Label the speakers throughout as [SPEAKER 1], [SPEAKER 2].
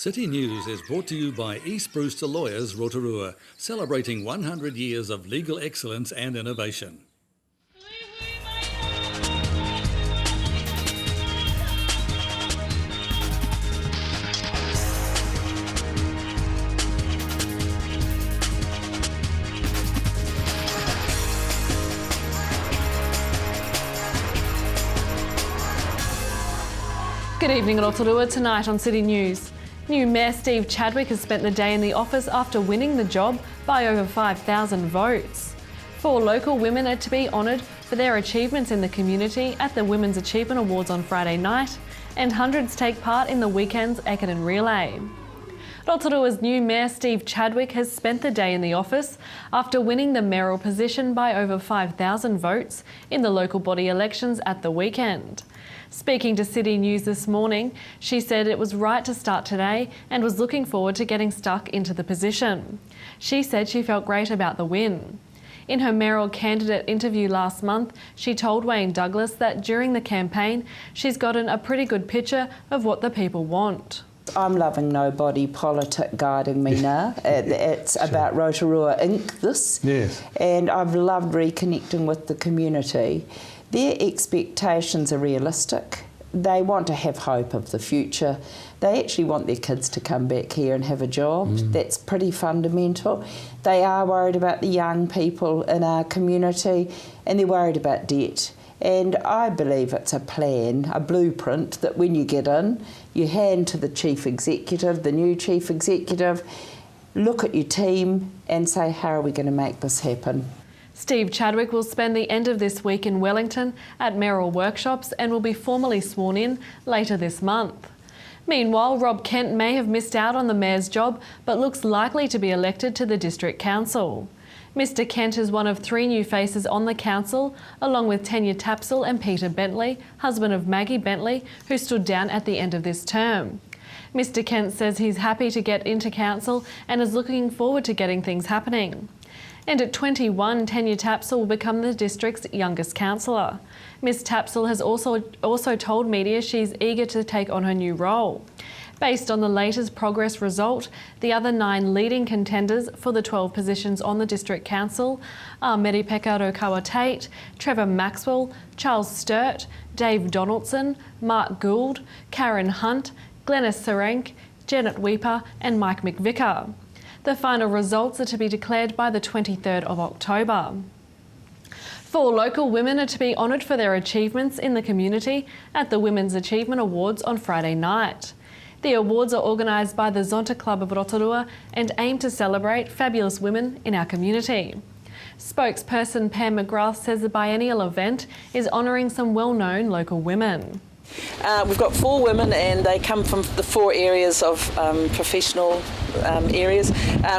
[SPEAKER 1] City News is brought to you by East Brewster Lawyers Rotorua, celebrating 100 years of legal excellence and innovation.
[SPEAKER 2] Good evening at Rotorua. Tonight on City News. New Mayor Steve Chadwick has spent the day in the office after winning the job by over 5,000 votes. 4 local women are to be honoured for their achievements in the community at the Women's Achievement Awards on Friday night, and hundreds take part in the weekend's Ekiden Relay. Rotorua's new Mayor Steve Chadwick has spent the day in the office after winning the mayoral position by over 5,000 votes in the local body elections at the weekend. Speaking to City News this morning, she said it was right to start today and was looking forward to getting stuck into the position. She said she felt great about the win. In her mayoral candidate interview last month, she told Wayne Douglas that during the campaign, she's gotten a pretty good picture of what the people want.
[SPEAKER 3] I'm loving nobody politic guiding me now. It's about Rotorua Inc. this.
[SPEAKER 4] Yes.
[SPEAKER 3] And I've loved reconnecting with the community. Their expectations are realistic. They want to have hope of the future. They actually want their kids to come back here and have a job. That's pretty fundamental. They are worried about the young people in our community, and they're worried about debt. And I believe it's a plan, a blueprint that when you get in, you hand to the chief executive, the new chief executive, look at your team and say, how are we going to make this happen?
[SPEAKER 2] Steve Chadwick will spend the end of this week in Wellington at mayoral workshops and will be formally sworn in later this month. Meanwhile, Rob Kent may have missed out on the mayor's job but looks likely to be elected to the district council. Mr Kent is one of 3 new faces on the council, along with Tanya Tapsell and Peter Bentley, husband of Maggie Bentley, who stood down at the end of this term. Mr Kent says he's happy to get into council and is looking forward to getting things happening. And at 21, Tanya Tapsell will become the district's youngest councillor. Ms Tapsell has also told media she's eager to take on her new role. Based on the latest progress result, the other 9 leading contenders for the 12 positions on the District Council are Meripeka Rokawa-Tate, Trevor Maxwell, Charles Sturt, Dave Donaldson, Mark Gould, Karen Hunt, Glenys Serenk, Janet Weeper and Mike McVicker. The final results are to be declared by the 23rd of October. 4 local women are to be honoured for their achievements in the community at the Women's Achievement Awards on Friday night. The awards are organised by the Zonta Club of Rotorua and aim to celebrate fabulous women in our community. Spokesperson Pam McGrath says the biennial event is honouring some well-known local women.
[SPEAKER 5] We've got 4 women and they come from the 4 areas of professional areas.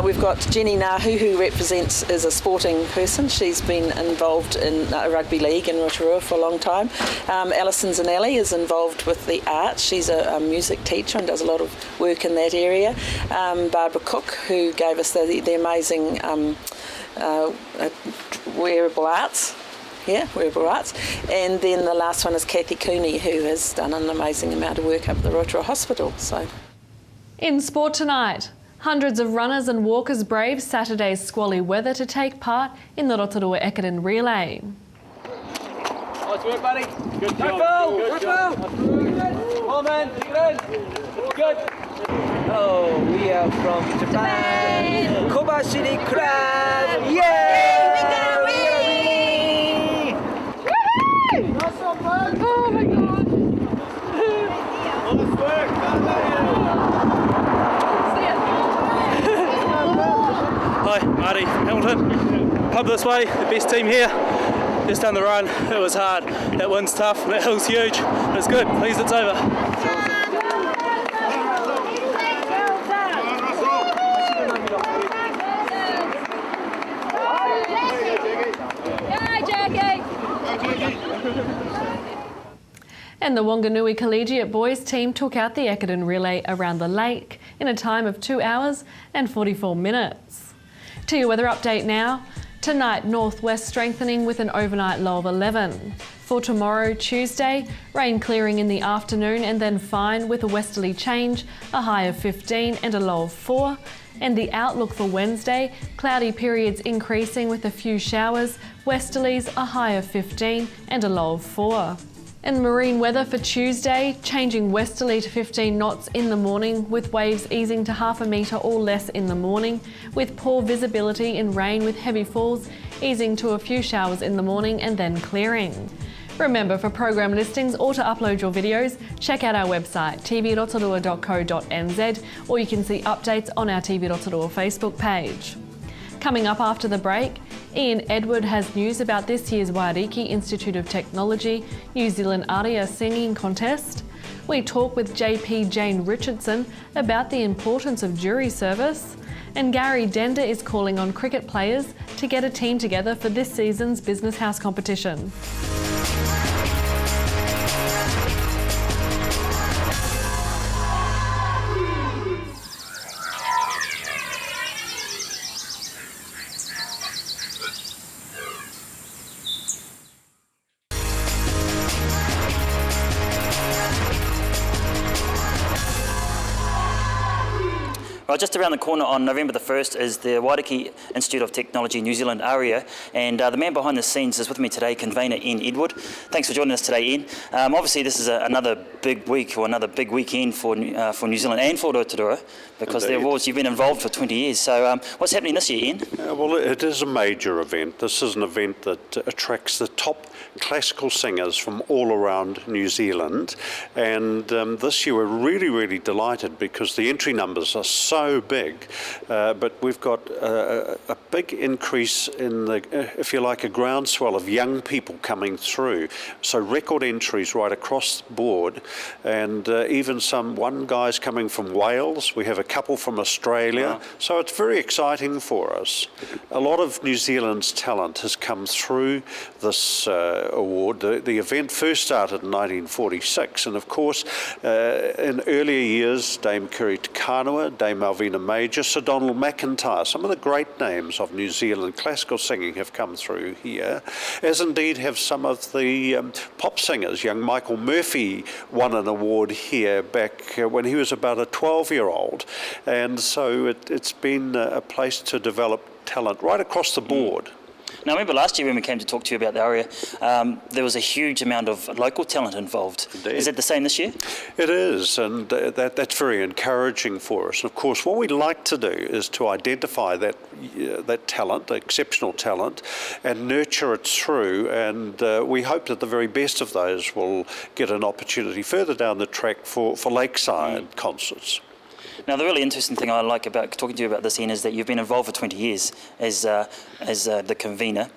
[SPEAKER 5] We've got Jenny Nahu, who represents as a sporting person. She's been involved in rugby league in Rotorua for a long time. Alison Zanelli is involved with the arts. She's a music teacher and does a lot of work in that area. Barbara Cook, who gave us the amazing wearable arts. Wearable arts. And then the last one is Kathy Cooney, who has done an amazing amount of work up at the Rotorua Hospital.
[SPEAKER 2] In sport tonight, hundreds of runners and walkers braved Saturday's squally weather to take part in the Rotorua Ekiden Relay.
[SPEAKER 6] Nice work, buddy. Good job. Good job. Come on, man. Take it in. Good. Oh, we are from Japan. Kobashi crab. Yeah!
[SPEAKER 2] Oh my God!
[SPEAKER 6] Nice work.
[SPEAKER 7] Hi, Marty Hamilton. Pub this way, the best team here. Just down the run. It was hard. That wind's tough. That hill's huge. But it's good. Pleased it's over.
[SPEAKER 2] And the Wanganui Collegiate boys team took out the Ekiden Relay around the lake in a time of 2 hours and 44 minutes. To your weather update now. Tonight, northwest strengthening with an overnight low of 11. For tomorrow, Tuesday, rain clearing in the afternoon and then fine with a westerly change, a high of 15 and a low of 4. And the outlook for Wednesday, cloudy periods increasing with a few showers, westerlies, a high of 15 and a low of 4. And marine weather for Tuesday, changing westerly to 15 knots in the morning with waves easing to half a metre or less in the morning, with poor visibility and rain with heavy falls easing to a few showers in the morning and then clearing. Remember, for program listings or to upload your videos, check out our website tv.rotorua.co.nz, or you can see updates on our TV Rotorua Facebook page. Coming up after the break, Ian Edward has news about this year's Waiariki Institute of Technology New Zealand Aria Singing Contest. We talk with JP Jane Richardson about the importance of jury service. And Gary Dender is calling on cricket players to get a team together for this season's Business House competition.
[SPEAKER 4] Right, just around the corner on November the 1st is the Waiariki Institute of Technology New Zealand ARIA, and the man behind the scenes is with me today, convener Ian Edward. Thanks for joining us today, Ian. Obviously this is another big week or another big weekend for New Zealand and for Rotorua, because you've been involved for 20 years. So what's happening this year, Ian?
[SPEAKER 8] Well, it is a major event. This is an event that attracts the top classical singers from all around New Zealand, and this year we're really delighted because the entry numbers are so big, but we've got a big increase in the, if you like, a groundswell of young people coming through. So record entries right across the board, and even one guy's coming from Wales. We have a couple from Australia. Wow. So it's very exciting for us. A lot of New Zealand's talent has come through this award. The event first started in 1946, and of course in earlier years Dame Kiri Tukanua, Dame Malvina Major, Sir Donald McIntyre, some of the great names of New Zealand classical singing have come through here, as indeed have some of the pop singers. Young Michael Murphy won an award here back when he was about a 12-year-old, and so it's been a place to develop talent right across the board.
[SPEAKER 4] Now, I remember last year when we came to talk to you about the ARIA, there was a huge amount of local talent involved. Indeed. Is it the same this year?
[SPEAKER 8] It is, and that's very encouraging for us. Of course, what we'd like to do is to identify that talent, exceptional talent, and nurture it through, and we hope that the very best of those will get an opportunity further down the track for lakeside concerts.
[SPEAKER 4] Now, the really interesting thing I like about talking to you about this, Ian, is that you've been involved for 20 years as the convener,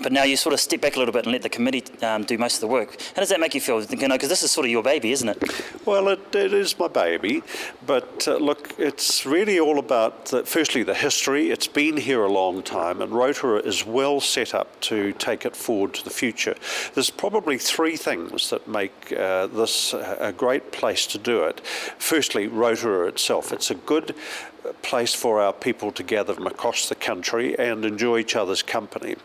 [SPEAKER 4] but now you sort of step back a little bit and let the committee do most of the work. How does that make you feel? Because this is sort of your baby, isn't it?
[SPEAKER 8] Well, it is my baby, but look, it's really all about, firstly, the history. It's been here a long time, and Rotorua is well set up to take it forward to the future. There's probably three things that make this a great place to do it. Firstly, Rotorua itself. It's a good place for our people to gather from across the country and enjoy each other's company.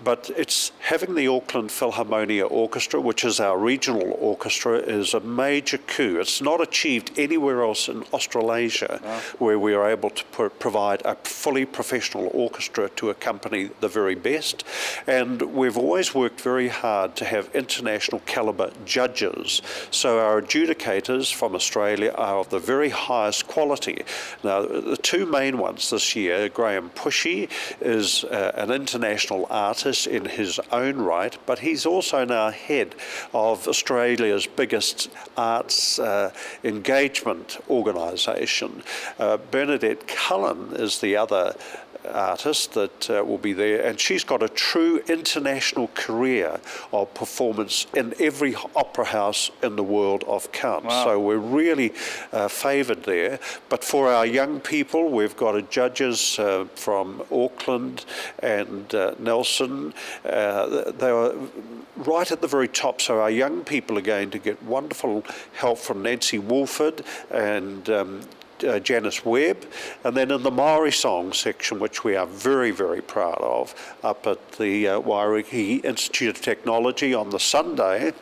[SPEAKER 8] But it's having the Auckland Philharmonia Orchestra, which is our regional orchestra, is a major coup. It's not achieved anywhere else in Australasia, where we are able to provide a fully professional orchestra to accompany the very best. And we've always worked very hard to have international calibre judges. So our adjudicators from Australia are of the very highest quality. Now, the two main ones this year, Graham Pushy is an international artist in his own right, but he's also now head of Australia's biggest arts engagement organisation. Bernadette Cullen is the other artist that will be there, and she's got a true international career of performance in every opera house in the world of count. Wow. So we're really favoured there. But for our young people, we've got judges from Auckland and Nelson. They are right at the very top, so our young people are going to get wonderful help from Nancy Wolford and Janice Webb, and then in the Maori song section, which we are very, very proud of, up at the Waiariki Institute of Technology on the Sunday,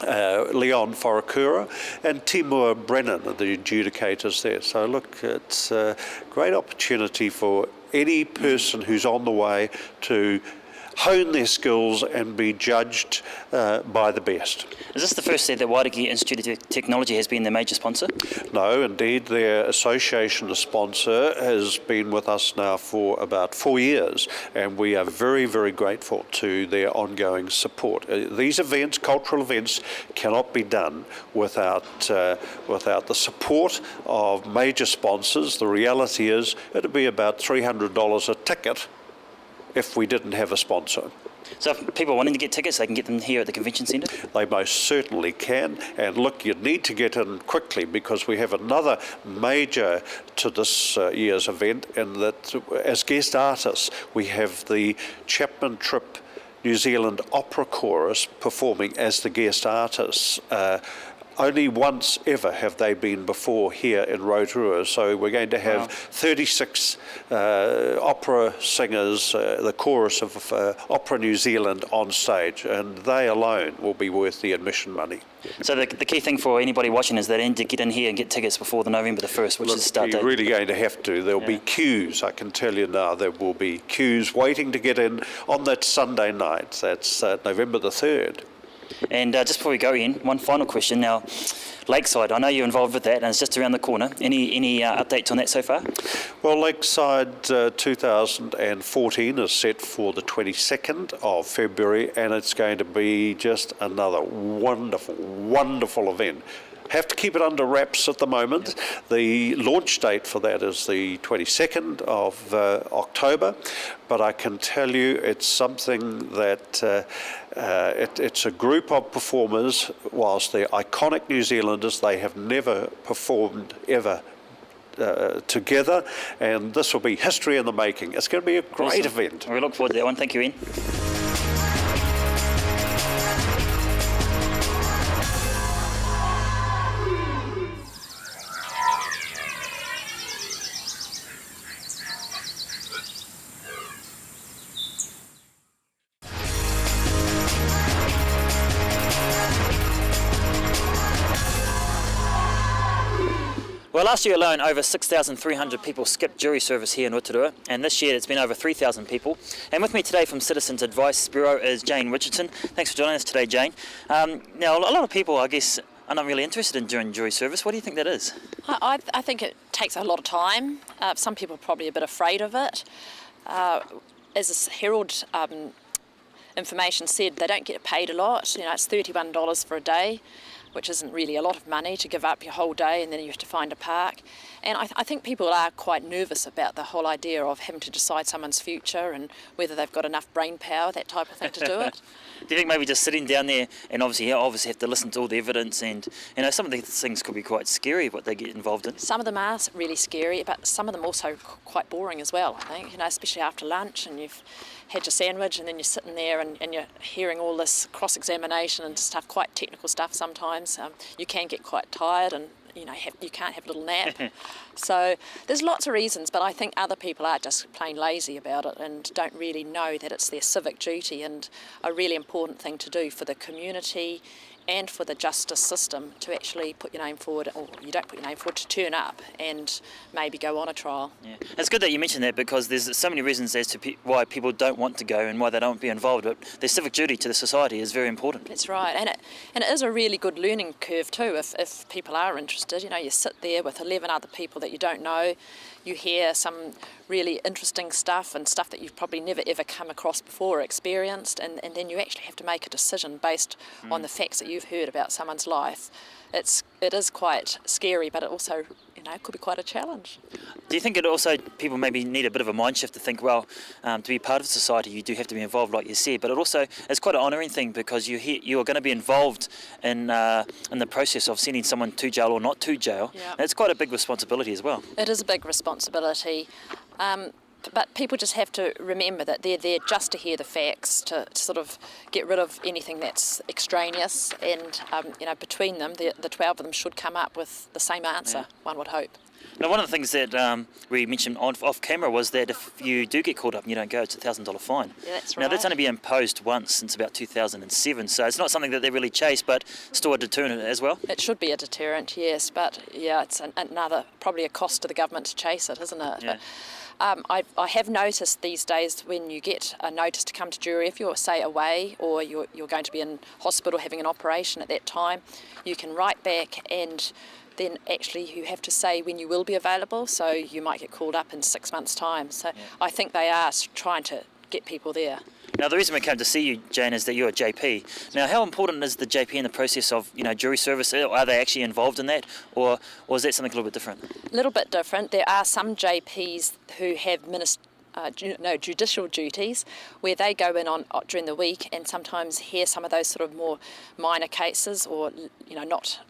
[SPEAKER 8] Leon Forakura and Timur Brennan are the adjudicators there. So look, it's a great opportunity for any person who's on the way to hone their skills and be judged by the best.
[SPEAKER 4] Is this the first year that Waiariki Institute of Technology has been the major sponsor?
[SPEAKER 8] No, indeed, their association sponsor has been with us now for about 4 years, and we are very, very grateful to their ongoing support. These events, cultural events, cannot be done without the support of major sponsors. The reality is it'd be about $300 a ticket if we didn't have a sponsor.
[SPEAKER 4] So if people wanting to get tickets, they can get them here at the convention centre?
[SPEAKER 8] They most certainly can. And look, you need to get in quickly because we have another major to this year's event, and that as guest artists, we have the Chapman Tripp New Zealand Opera Chorus performing as the guest artists. Only once ever have they been before here in Rotorua, so we're going to have 36 opera singers, the chorus of Opera New Zealand on stage, and they alone will be worth the admission money.
[SPEAKER 4] So the key thing for anybody watching is that they need to get in here and get tickets before the November the 1st, which is the start date.
[SPEAKER 8] You're really going to have to. There'll be queues, I can tell you now. There will be queues waiting to get in on that Sunday night. That's November the 3rd.
[SPEAKER 4] And just before we go in, one final question. Now, Lakeside, I know you're involved with that, and it's just around the corner. Any updates on that so far?
[SPEAKER 8] Well, Lakeside 2014 is set for the 22nd of February, and it's going to be just another wonderful, wonderful event. Have to keep it under wraps at the moment. The launch date for that is the 22nd of October, but I can tell you it's something that it's a group of performers. Whilst they're iconic New Zealanders, they have never performed ever together, and this will be history in the making. It's going to be a great event.
[SPEAKER 4] We look forward to that one. Thank you, Ian. Well, last year alone, over 6,300 people skipped jury service here in Rotorua, and this year it's been over 3,000 people. And with me today from Citizens Advice Bureau is Jane Richardson. Thanks for joining us today, Jane. Now, a lot of people, I guess, are not really interested in doing jury service. What do you think that is?
[SPEAKER 9] I think it takes a lot of time. Some people are probably a bit afraid of it. As this Herald information said, they don't get paid a lot. You know, it's $31 for a day, which isn't really a lot of money to give up your whole day and then you have to find a park. And I think people are quite nervous about the whole idea of having to decide someone's future and whether they've got enough brain power, that type of thing, to do it.
[SPEAKER 4] Do you think maybe just sitting down there and obviously have to listen to all the evidence, and some of these things could be quite scary what they get involved in?
[SPEAKER 9] Some of them are really scary, but some of them also quite boring as well, I think, especially after lunch and you've had your sandwich and then you're sitting there and you're hearing all this cross-examination and stuff, quite technical stuff sometimes. You can get quite tired and you can't have a little nap. So there's lots of reasons, but I think other people are just plain lazy about it and don't really know that it's their civic duty and a really important thing to do for the community and for the justice system, to actually put your name forward, or you don't put your name forward, to turn up and maybe go on a trial.
[SPEAKER 4] Yeah. It's good that you mentioned that, because there's so many reasons as to why people don't want to go and why they don't be involved, but their civic duty to the society is very important.
[SPEAKER 9] That's right, and it is a really good learning curve too if people are interested. You sit there with 11 other people that you don't know, you hear some really interesting stuff and stuff that you've probably never ever come across before or experienced, and then you actually have to make a decision based on the facts that you've heard about someone's life. It is quite scary, but it also could be quite a challenge.
[SPEAKER 4] Do you think it also, people maybe need a bit of a mind shift to think, well, to be part of society you do have to be involved, like you said, but it also is quite an honouring thing, because you are going to be involved in the process of sending someone to jail or not to jail.
[SPEAKER 9] Yeah.
[SPEAKER 4] And it's quite a big responsibility as well.
[SPEAKER 9] It is a big responsibility. But people just have to remember that they're there just to hear the facts, to sort of get rid of anything that's extraneous, and between them, the 12 of them should come up with the same answer, one would hope.
[SPEAKER 4] Now, one of the things that we mentioned off camera was that if you do get called up and you don't go, it's a $1,000 fine.
[SPEAKER 9] Yeah, that's
[SPEAKER 4] Now,
[SPEAKER 9] right.
[SPEAKER 4] that's only been imposed once since about 2007, so it's not something that they really chase, but still a deterrent as well.
[SPEAKER 9] It should be a deterrent, yes, but yeah, it's another, probably a cost to the government to chase it, isn't it?
[SPEAKER 4] Yeah.
[SPEAKER 9] But, I have noticed these days when you get a notice to come to jury, if you're, say, away or you're going to be in hospital having an operation at that time, you can write back and then actually you have to say when you will be available, so you might get called up in 6 months' time. So I think they are trying to get people there.
[SPEAKER 4] Now, the reason we came to see you, Jane, is that you're a JP. Now, how important is the JP in the process of, jury service? Are they actually involved in that, or is that something a little bit different?
[SPEAKER 9] A little bit different. There are some JPs who have judicial duties where they go in on during the week and sometimes hear some of those sort of more minor cases, or not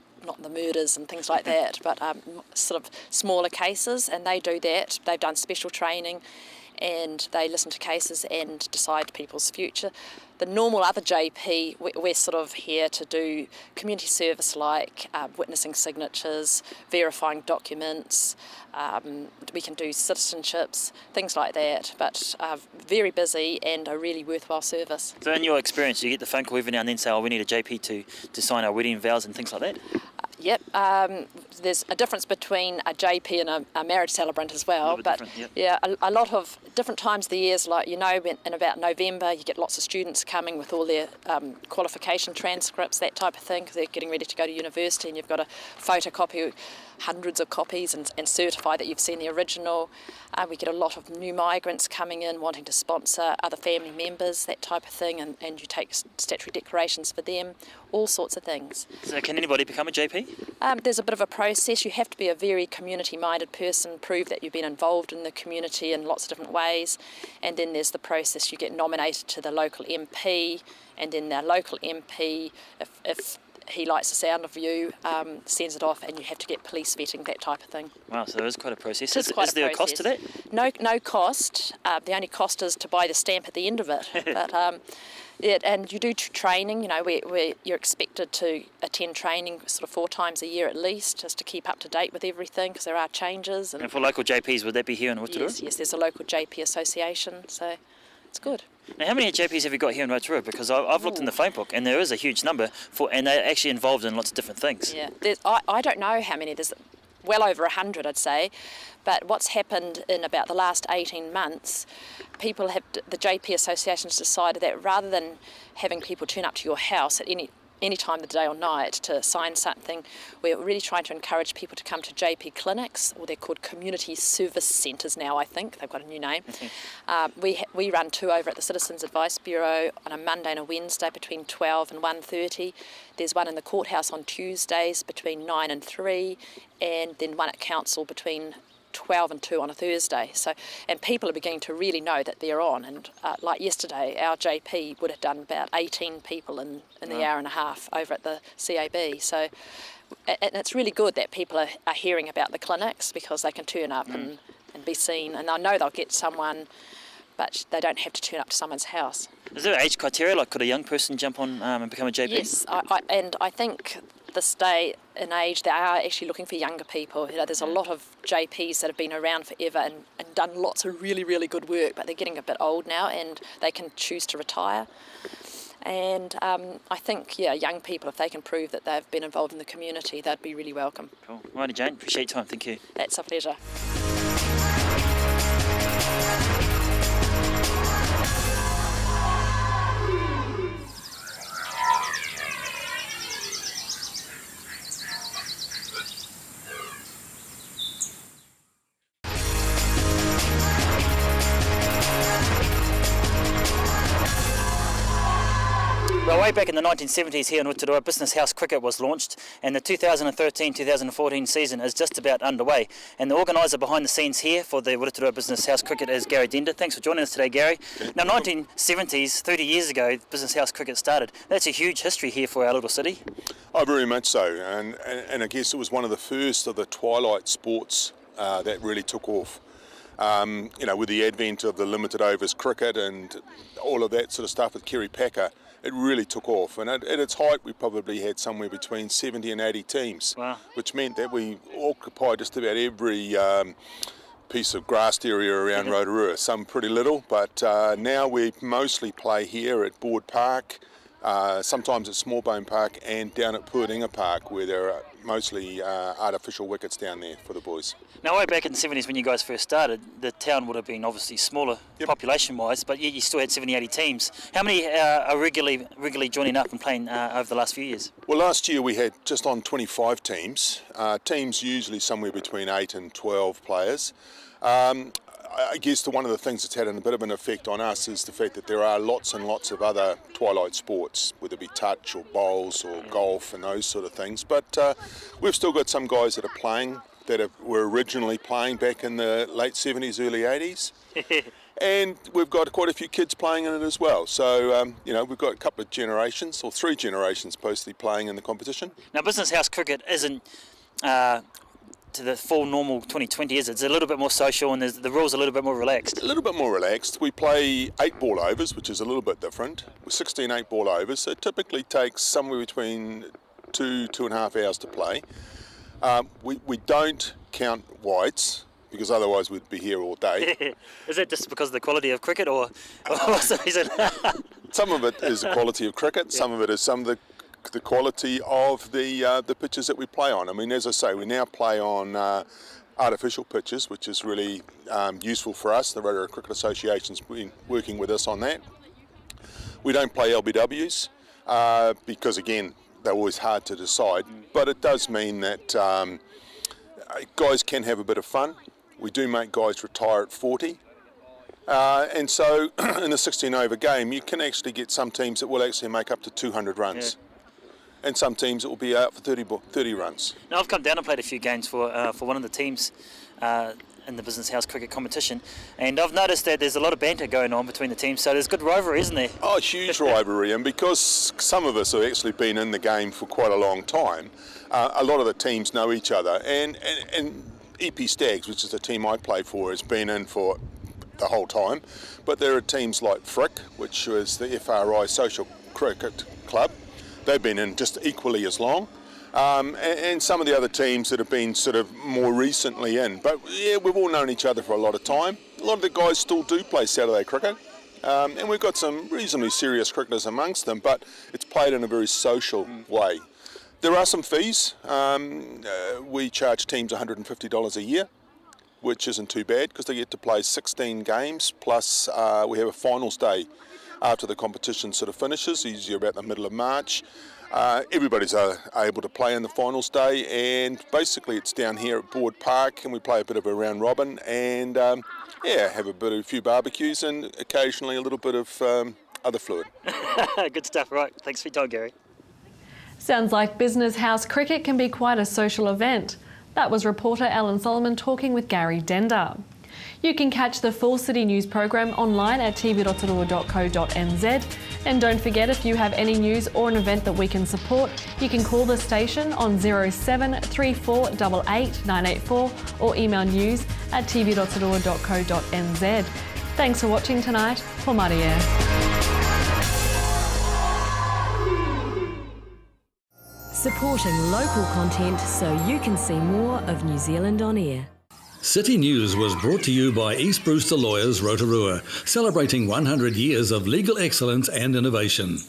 [SPEAKER 9] the murders and things like that, but sort of smaller cases, and they do that. They've done special training and they listen to cases and decide people's future. The normal other JP, we're sort of here to do community service like witnessing signatures, verifying documents, we can do citizenships, things like that, but very busy and a really worthwhile service.
[SPEAKER 4] So in your experience, you get the phone call every now and then say, we need a JP to sign our wedding vows and things like that?
[SPEAKER 9] Yep, there's a difference between a JP and a marriage celebrant as well. But
[SPEAKER 4] yep.
[SPEAKER 9] Yeah, a lot of different times of the years, like in about November, you get lots of students coming with all their qualification transcripts, that type of thing, because they're getting ready to go to university, and you've got to photocopy hundreds of copies and certify that you've seen the original. We get a lot of new migrants coming in wanting to sponsor other family members, that type of thing, and you take statutory declarations for them, all sorts of things.
[SPEAKER 4] So can anybody become a JP?
[SPEAKER 9] There's a bit of a process. You have to be a very community-minded person, prove that you've been involved in the community in lots of different ways, and then there's the process. You get nominated to the local MP, and then the local MP, if he likes the sound of you, sends it off, and you have to get police vetting, that type of thing.
[SPEAKER 4] Wow, so there is quite a process.
[SPEAKER 9] Is
[SPEAKER 4] there a cost to that?
[SPEAKER 9] No cost. The only cost is to buy the stamp at the end of it. But and you do training. Where you're expected to attend training sort of 4 times a year at least, just to keep up to date with everything, because there are changes.
[SPEAKER 4] And for local JPs, would that be here in Rotorua?
[SPEAKER 9] Yes, there's a local JP association, so it's good.
[SPEAKER 4] Now, how many JPs have you got here in Rotorua? Because I've looked in the phone book, and there is a huge number, and they're actually involved in lots of different things.
[SPEAKER 9] Yeah, I don't know how many. There's well over 100, I'd say. But what's happened in about the last 18 months, the JP associations decided that rather than having people turn up to your house at any time of the day or night to sign something, we're really trying to encourage people to come to JP clinics, or they're called community service centres now, I think. They've got a new name. We run 2 over at the Citizens Advice Bureau on a Monday and a Wednesday between 12 and 1:30. There's one in the courthouse on Tuesdays between 9 and 3, and then one at council between 12 and 2 on a Thursday. And people are beginning to really know that they're on. And like yesterday, our JP would have done about 18 people in the hour and a half over at the CAB. So, and it's really good that people are hearing about the clinics, because they can turn up and be seen. And I know they'll get someone, but they don't have to turn up to someone's house.
[SPEAKER 4] Is there an age criteria? Like, could a young person jump on and become a JP?
[SPEAKER 9] Yes, and I think this day and age they are actually looking for younger people. There's a lot of JPs that have been around forever and done lots of really, really good work, but they're getting a bit old now and they can choose to retire. And I think, young people, if they can prove that they've been involved in the community, they'd be really welcome.
[SPEAKER 4] Cool. Righty, Jane, appreciate your time. Thank you.
[SPEAKER 9] That's a pleasure.
[SPEAKER 4] Well, way back in the 1970s here in Rotorua, Business House Cricket was launched, and the 2013-2014 season is just about underway. And the organiser behind the scenes here for the Rotorua Business House Cricket is Gary Dender. Thanks for joining us today, Gary. Now, 1970s, 30 years ago, Business House Cricket started. That's a huge history here for our little city.
[SPEAKER 10] Oh, very much so. And I guess it was one of the first of the twilight sports that really took off. With the advent of the limited overs cricket and all of that sort of stuff with Kerry Packer, it really took off. And at its height, we probably had somewhere between 70 and 80 teams,
[SPEAKER 4] Wow.
[SPEAKER 10] which meant that we occupied just about every piece of grassed area around Rotorua. Some pretty little, but now we mostly play here at Board Park, sometimes at Smallbone Park, and down at Puadinga Park, where there are mostly artificial wickets down there for the boys.
[SPEAKER 4] Now, way back in the 70s when you guys first started, the town would have been obviously smaller population-wise, but yet you still had 70, 80 teams. How many are regularly joining up and playing over the last few years?
[SPEAKER 10] Well, last year we had just on 25 teams. Teams usually somewhere between 8 and 12 players. I guess one of the things that's had a bit of an effect on us is the fact that there are lots and lots of other twilight sports, whether it be touch or bowls or golf and those sort of things. But we've still got some guys that are playing that were originally playing back in the late 70s, early 80s. And we've got quite a few kids playing in it as well. So, we've got a couple of generations, or 3 generations, mostly playing in the competition.
[SPEAKER 4] Now, business house cricket isn't to the full normal 2020, is it? It's a little bit more social and the rules are a little bit more relaxed.
[SPEAKER 10] A little bit more relaxed. We play 8 ball overs, which is a little bit different. With 16 8 ball overs, so it typically takes somewhere between 2.5 hours to play. We don't count wides, because otherwise we'd be here all day.
[SPEAKER 4] Is it just because of the quality of cricket, or what's the reason?
[SPEAKER 10] Some of it is the quality of cricket, some of it is the quality of the pitches that we play on. I mean, as I say, we now play on artificial pitches, which is really useful for us. The Rotorua Cricket Association's been working with us on that. We don't play LBWs because, again, they're always hard to decide, but it does mean that guys can have a bit of fun. We do make guys retire at 40. And so in the 16 over game, you can actually get some teams that will actually make up to 200 runs. And some teams that will be out for 30 runs.
[SPEAKER 4] Now, I've come down and played a few games for one of the teams in the Business House cricket competition, and I've noticed that there's a lot of banter going on between the teams, so there's good rivalry, isn't there?
[SPEAKER 10] Oh, huge rivalry, and because some of us have actually been in the game for quite a long time, a lot of the teams know each other, and EP Stags, which is the team I play for, has been in for the whole time, but there are teams like Frick, which is the FRI Social Cricket Club. They've been in just equally as long, and some of the other teams that have been sort of more recently in. But yeah, we've all known each other for a lot of time. A lot of the guys still do play Saturday cricket, and we've got some reasonably serious cricketers amongst them, but it's played in a very social way. There are some fees. We charge teams $150 a year, which isn't too bad because they get to play 16 games, plus we have a finals day after the competition sort of finishes, usually about the middle of March. Everybody's able to play in the finals day, and basically it's down here at Board Park, and we play a bit of a round robin, and have a few barbecues, and occasionally a little bit of other fluid.
[SPEAKER 4] Good stuff, right? Thanks for your time, Gary.
[SPEAKER 2] Sounds like Business House cricket can be quite a social event. That was reporter Alan Solomon talking with Gary Dender. You can catch the full City News program online at tv.rotorua.co.nz. And don't forget, if you have any news or an event that we can support, you can call the station on 0734 88 984 or email news@tv.rotorua.co.nz. Thanks for watching tonight. For Māori Air.
[SPEAKER 11] Supporting local content so you can see more of New Zealand on air.
[SPEAKER 1] City News was brought to you by East Brewster Lawyers Rotorua, celebrating 100 years of legal excellence and innovation.